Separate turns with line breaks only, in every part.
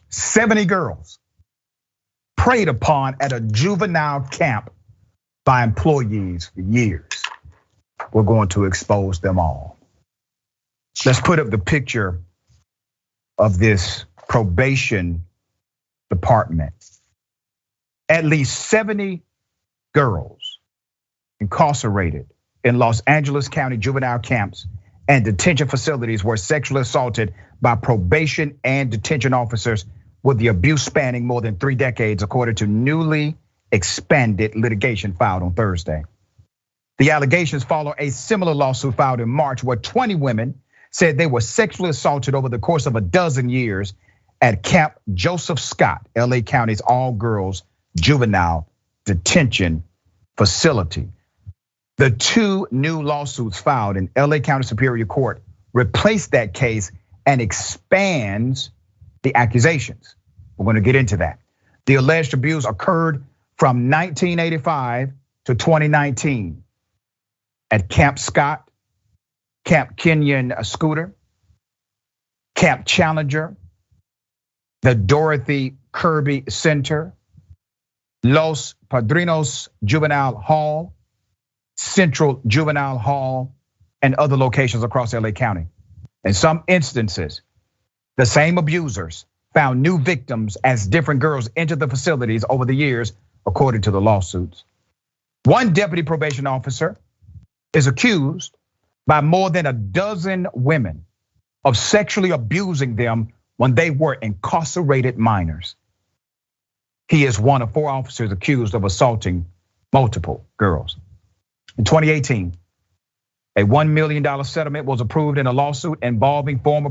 70 girls preyed upon at a juvenile camp by employees for years. We're going to expose them all. Let's put up the picture of this probation department. At least 70 girls incarcerated in Los Angeles County juvenile camps and detention facilities were sexually assaulted by probation and detention officers, with the abuse spanning more than 3 decades, according to newly expanded litigation filed on Thursday. The allegations follow a similar lawsuit filed in March, where 20 women said they were sexually assaulted over the course of a dozen years at Camp Joseph Scott, LA County's all-girls juvenile detention facility. The 2 new lawsuits filed in LA County Superior Court replaced that case and expands the accusations. We're going to get into that. The alleged abuse occurred from 1985 to 2019 at Camp Scott, Camp Kenyon Scooter, Camp Challenger, the Dorothy Kirby Center, Los Padrinos Juvenile Hall, Central Juvenile Hall, and other locations across LA County. In some instances, the same abusers found new victims as different girls entered the facilities over the years, according to the lawsuits. One deputy probation officer is accused by more than a dozen women of sexually abusing them when they were incarcerated minors. He is one of 4 officers accused of assaulting multiple girls. In 2018, a $1 million settlement was approved in a lawsuit involving former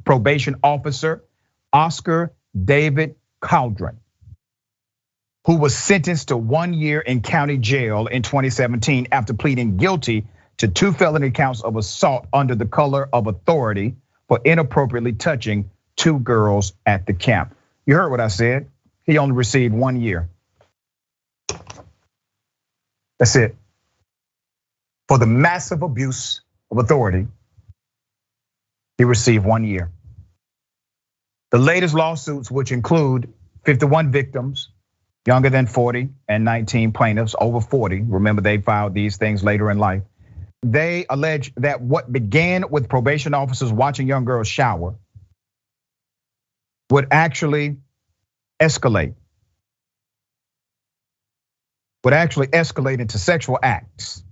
probation officer Oscar David Caldron, who was sentenced to 1 year in county jail in 2017 after pleading guilty to 2 felony counts of assault under the color of authority for inappropriately touching 2 girls at the camp. You heard what I said. He only received 1 year. That's it. For the massive abuse of authority, he received 1 year. The latest lawsuits, which include 51 victims, younger than 40, and 19 plaintiffs over 40. Remember, they filed these things later in life. They allege that what began with probation officers watching young girls shower would actually escalate into sexual acts.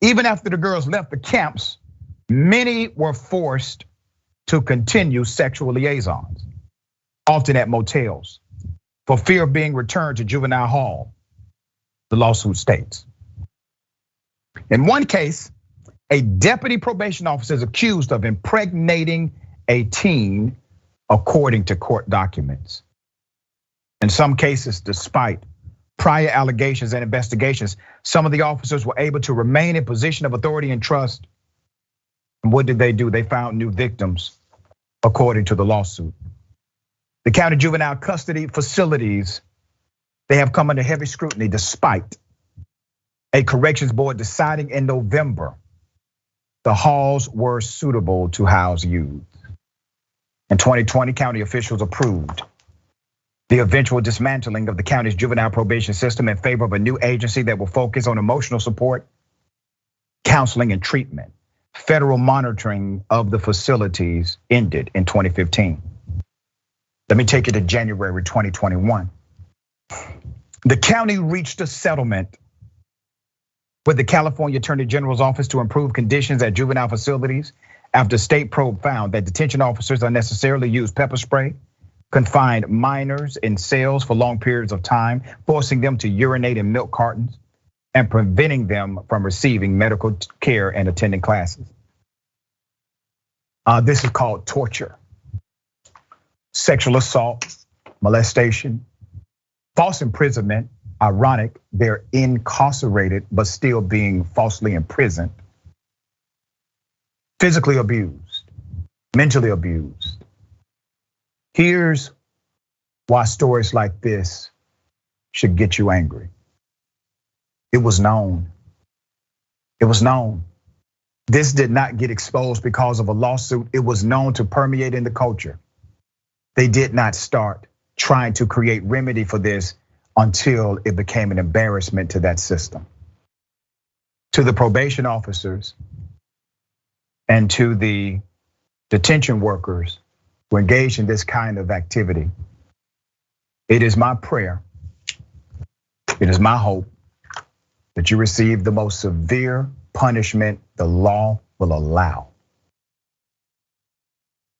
Even after the girls left the camps, many were forced to continue sexual liaisons, often at motels, for fear of being returned to juvenile hall, the lawsuit states. In one case, a deputy probation officer is accused of impregnating a teen, according to court documents. In some cases, despite prior allegations and investigations, some of the officers were able to remain in position of authority and trust. And what did they do? They found new victims, according to the lawsuit. The county juvenile custody facilities, they have come under heavy scrutiny despite a corrections board deciding in November the halls were suitable to house youth. In 2020, county officials approved the eventual dismantling of the county's juvenile probation system in favor of a new agency that will focus on emotional support, counseling, and treatment. Federal monitoring of the facilities ended in 2015. Let me take you to January 2021. The county reached a settlement with the California Attorney General's office to improve conditions at juvenile facilities after state probe found that detention officers unnecessarily used pepper spray, confined minors in cells for long periods of time, forcing them to urinate in milk cartons, and preventing them from receiving medical care and attending classes. This is called torture, sexual assault, molestation, false imprisonment. Ironic, they're incarcerated but still being falsely imprisoned. Physically abused, mentally abused. Here's why stories like this should get you angry. It was known. It was known. This did not get exposed because of a lawsuit. It was known to permeate in the culture. they did not start trying to create remedy for this until it became an embarrassment to that system. To the probation officers and to the detention workers who engage in this kind of activity, it is my prayer, it is my hope that you receive the most severe punishment the law will allow.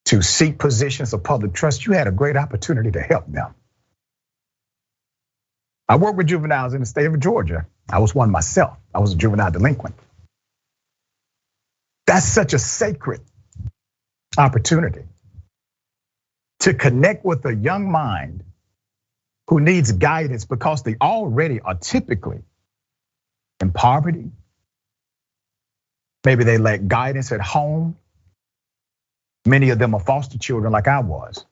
To seek positions of public trust, you had a great opportunity to help them. I work with juveniles in the state of Georgia. I was one myself. I was a juvenile delinquent. That's such a sacred opportunity to connect with a young mind who needs guidance because they already are typically in poverty. Maybe they lack guidance at home. Many of them are foster children like I was,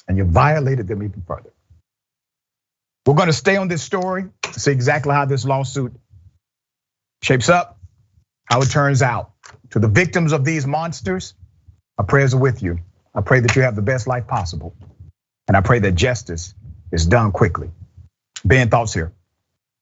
and you violated them even further. We're gonna stay on this story, see exactly how this lawsuit shapes up, how it turns out. To the victims of these monsters, our prayers are with you. I pray that you have the best life possible. And I pray that justice is done quickly. Ben, thoughts here?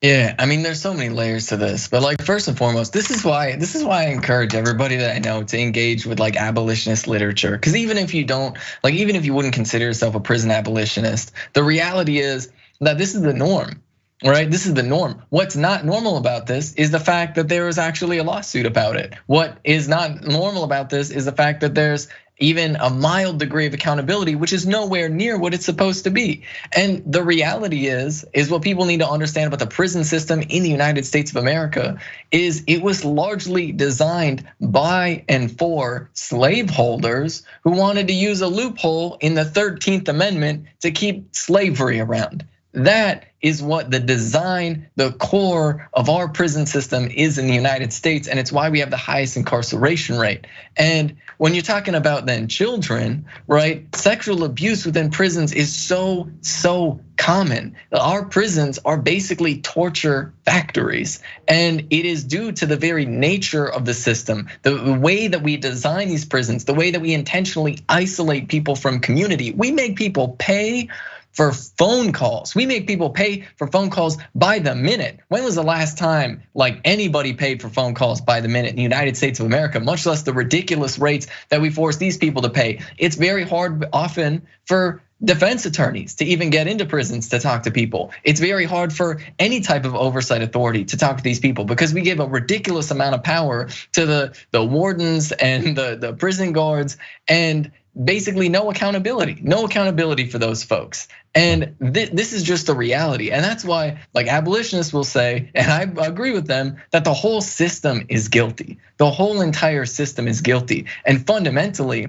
Yeah, I mean, there's so many layers to this, but like first and foremost, this is why I encourage everybody that I know to engage with like abolitionist literature. Because even if you don't, like even if you wouldn't consider yourself a prison abolitionist, the reality is that this is the norm, right? This is the norm. What's not normal about this is the fact that there is actually a lawsuit about it. What is not normal about this is the fact that there's even a mild degree of accountability, which is nowhere near what it's supposed to be. And the reality is what people need to understand about the prison system in the United States of America is it was largely designed by and for slaveholders who wanted to use a loophole in the 13th Amendment to keep slavery around. That is what the design, the core of our prison system is in the United States, and it's why we have the highest incarceration rate. And when you're talking about then children, right? Sexual abuse within prisons is so common. Our prisons are basically torture factories, and it is due to the very nature of the system, the way that we design these prisons, the way that we intentionally isolate people from community. We make people pay for phone calls. We make people pay for phone calls by the minute. When was the last time like anybody paid for phone calls by the minute in the United States of America, much less the ridiculous rates that we force these people to pay? It's very hard often for defense attorneys to even get into prisons to talk to people. It's very hard for any type of oversight authority to talk to these people because we give a ridiculous amount of power to the wardens and the prison guards, and basically no accountability for those folks. And this is just the reality. And that's why like abolitionists will say, and I agree with them, that the whole system is guilty. The whole entire system is guilty. And fundamentally,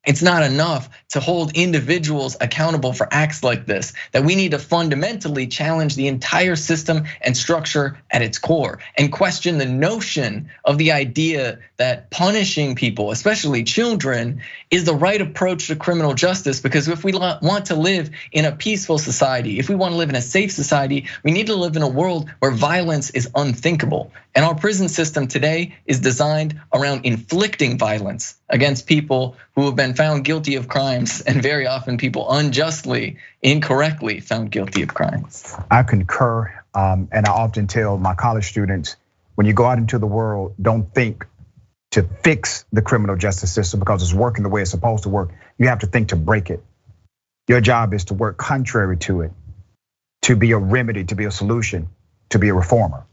it's not enough to hold individuals accountable for acts like this, that we need to fundamentally challenge the entire system and structure at its core and question the notion of the idea that punishing people, especially children, is the right approach to criminal justice. Because if we want to live in a peaceful society, if we want to live in a safe society, we need to live in a world where violence is unthinkable. And our prison system today is designed around inflicting violence against people who have been found guilty of crimes, and very often people unjustly, incorrectly found guilty of crimes.
I concur, and I often tell my college students, when you go out into the world, don't think to fix the criminal justice system because it's working the way it's supposed to work. You have to think to break it. Your job is to work contrary to it, to be a remedy, to be a solution, to be a reformer.